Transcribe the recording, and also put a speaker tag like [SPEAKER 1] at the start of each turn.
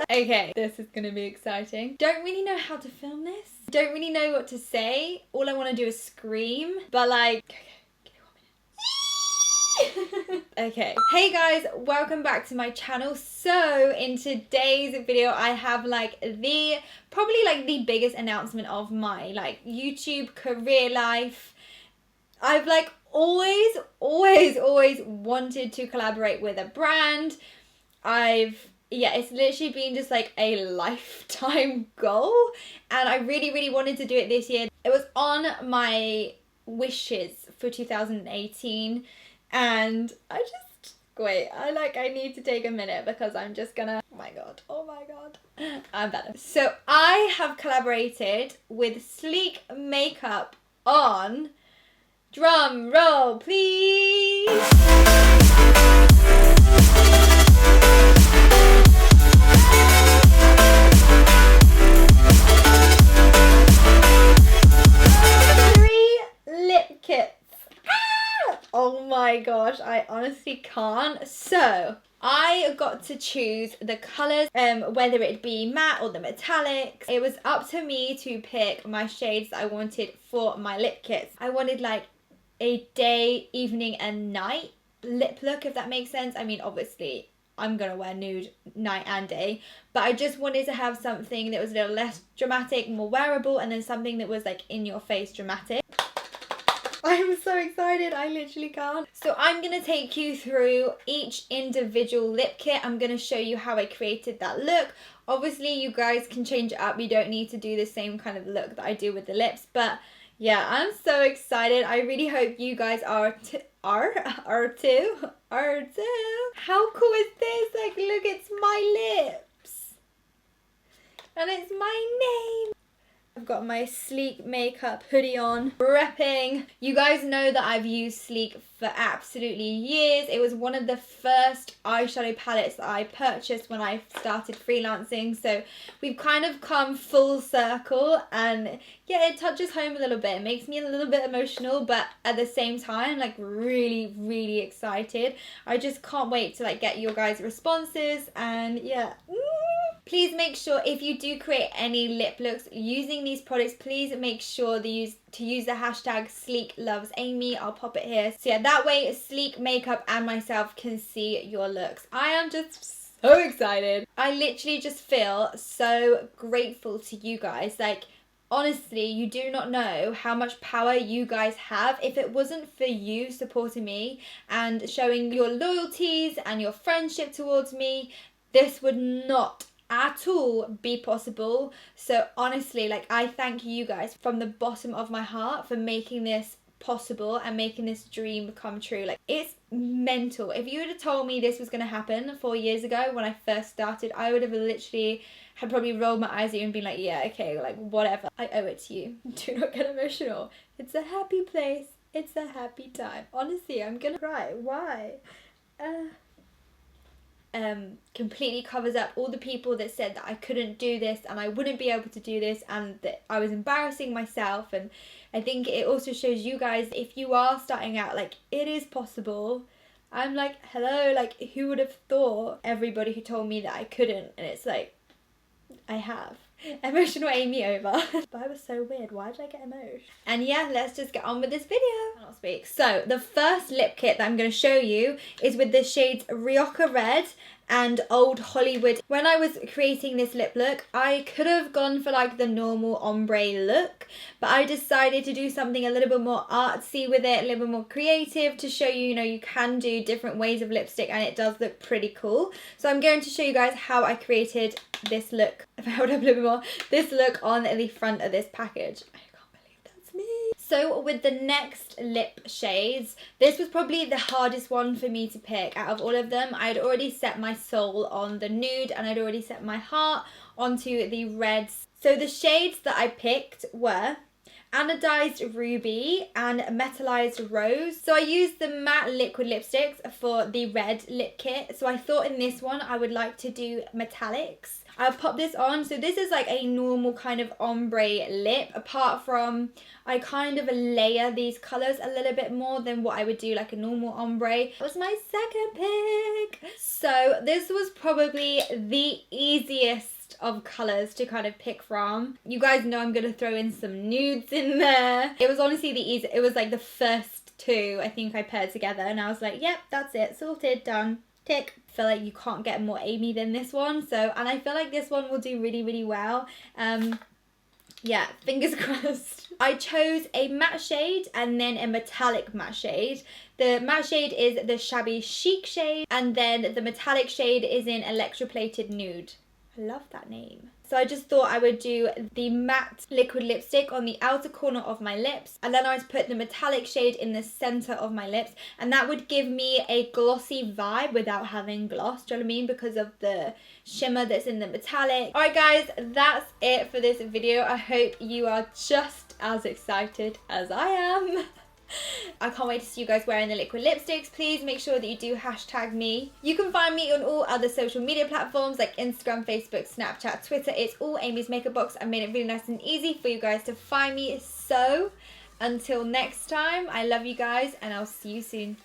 [SPEAKER 1] Okay, this is gonna be exciting. Don't really know how to film this. Don't really know what to say. All I want to do is scream, but like, okay. Hey guys, welcome back to my channel. So in today's video I have like probably the biggest announcement of my like YouTube career life. I've like always wanted to collaborate with a brand. It's literally been just like a lifetime goal, and I really wanted to do it this year. It was on my wishes for 2018, and I need to take a minute because I'm just gonna, oh my god, I'm better. So I have collaborated with Sleek Makeup on, drum roll please, lip kits. Oh my gosh, I honestly can't. So I got to choose the colours, whether it be matte or the metallics. It was up to me to pick my shades that I wanted for my lip kits. I wanted like a day, evening and night lip look, if that makes sense. I mean, obviously I'm gonna wear nude night and day, but I just wanted to have something that was a little less dramatic, more wearable, and then something that was like in your face dramatic. I'm so excited, I literally can't. So I'm going to take you through each individual lip kit. I'm going to show you how I created that look. Obviously you guys can change it up. You don't need to do the same kind of look that I do with the lips. But yeah, I'm so excited. I really hope you guys are too. How cool is this? Like, look, it's my lips. And it's my name. I've got my Sleek Makeup hoodie on, repping. You guys know that I've used Sleek for absolutely years. It was one of the first eyeshadow palettes that I purchased when I started freelancing. So we've kind of come full circle, and yeah, it touches home a little bit. It makes me a little bit emotional, but at the same time, like really excited. I just can't wait to like get your guys' responses, and yeah. Please make sure if you do create any lip looks using these products, please make sure to use the hashtag SleekLovesAmy. I'll pop it here. So yeah, that way Sleek Makeup and myself can see your looks. I am just so excited. I literally just feel so grateful to you guys. Like, honestly, you do not know how much power you guys have. If it wasn't for you supporting me and showing your loyalties and your friendship towards me, this would not at all be possible. So honestly, like, I thank you guys from the bottom of my heart for making this possible and making this dream come true. Like, it's mental. If you would have told me this was going to happen 4 years ago when I first started, I would have literally had probably rolled my eyes at you and been like, yeah, okay, like whatever, I owe it to you. Do not get emotional. It's a happy place, it's a happy time. Honestly, I'm gonna cry. Why? Completely covers up all the people that said that I couldn't do this and I wouldn't be able to do this and that I was embarrassing myself. And I think it also shows you guys, if you are starting out, like, it is possible. I'm like, hello, like, who would have thought? Everybody who told me that I couldn't, and it's like, I have. Emotional Amy over. But was so weird. Why did I get emotional? And yeah, let's just get on with this video. I cannot speak. So the first lip kit that I'm going to show you is with the shades Rioja Red and Old Hollywood. When I was creating this lip look, I could have gone for like the normal ombre look, but I decided to do something a little bit more artsy with it, a little bit more creative, to show you, you know, you can do different ways of lipstick and it does look pretty cool. So I'm going to show you guys how I created this look. If I hold up a little bit more, this look on the front of this package. So with the next lip shades, this was probably the hardest one for me to pick out of all of them. I'd already set my soul on the nude and I'd already set my heart onto the reds. So the shades that I picked were anodized ruby and metallized rose. So I used the matte liquid lipsticks for the red lip kit. So I thought in this one I would like to do metallics. I'll pop this on. So this is like a normal kind of ombre lip, apart from I kind of layer these colours a little bit more than what I would do like a normal ombre. That was my second pick. So this was probably the easiest of colours to kind of pick from. You guys know I'm going to throw in some nudes in there. It was honestly the easy. It was like the first two I think I paired together and I was like, yep, that's it, sorted, done. Tick. I feel like you can't get more Amy than this one. So, and I feel like this one will do really, really well. Yeah, fingers crossed. I chose a matte shade and then a metallic matte shade. The matte shade is the Shabby Chic shade, and then the metallic shade is in Electroplated Nude. I love that name. So I just thought I would do the matte liquid lipstick on the outer corner of my lips, and then I would put the metallic shade in the center of my lips, and that would give me a glossy vibe without having gloss, do you know what I mean? Because of the shimmer that's in the metallic. Alright guys, that's it for this video. I hope you are just as excited as I am. I can't wait to see you guys wearing the liquid lipsticks. Please make sure that you do hashtag me. You can find me on all other social media platforms like Instagram, Facebook, Snapchat, Twitter. It's all Amy's Makeup Box. I made it really nice and easy for you guys to find me. So until next time, I love you guys and I'll see you soon.